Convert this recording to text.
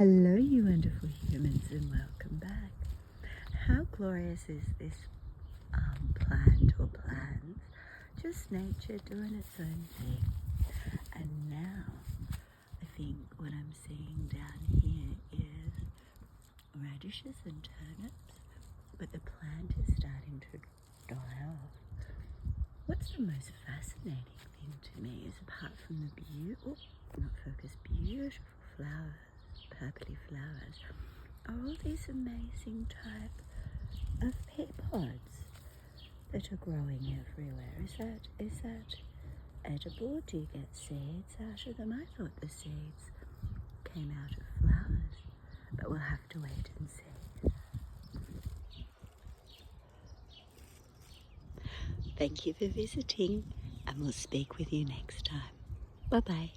Hello, you wonderful humans, and welcome back. How glorious is this plant or plants? Just nature doing its own thing. And now, I think what I'm seeing down here is radishes and turnips, but the plant is starting to die off. What's the most fascinating thing to me is, apart from the beautiful flowers, purpley flowers, are all these amazing type of pea pods that are growing everywhere. Is that edible? Do you get seeds out of them? I thought the seeds came out of flowers, but we'll have to wait and see. Thank you for visiting, and we'll speak with you next time. Bye-bye.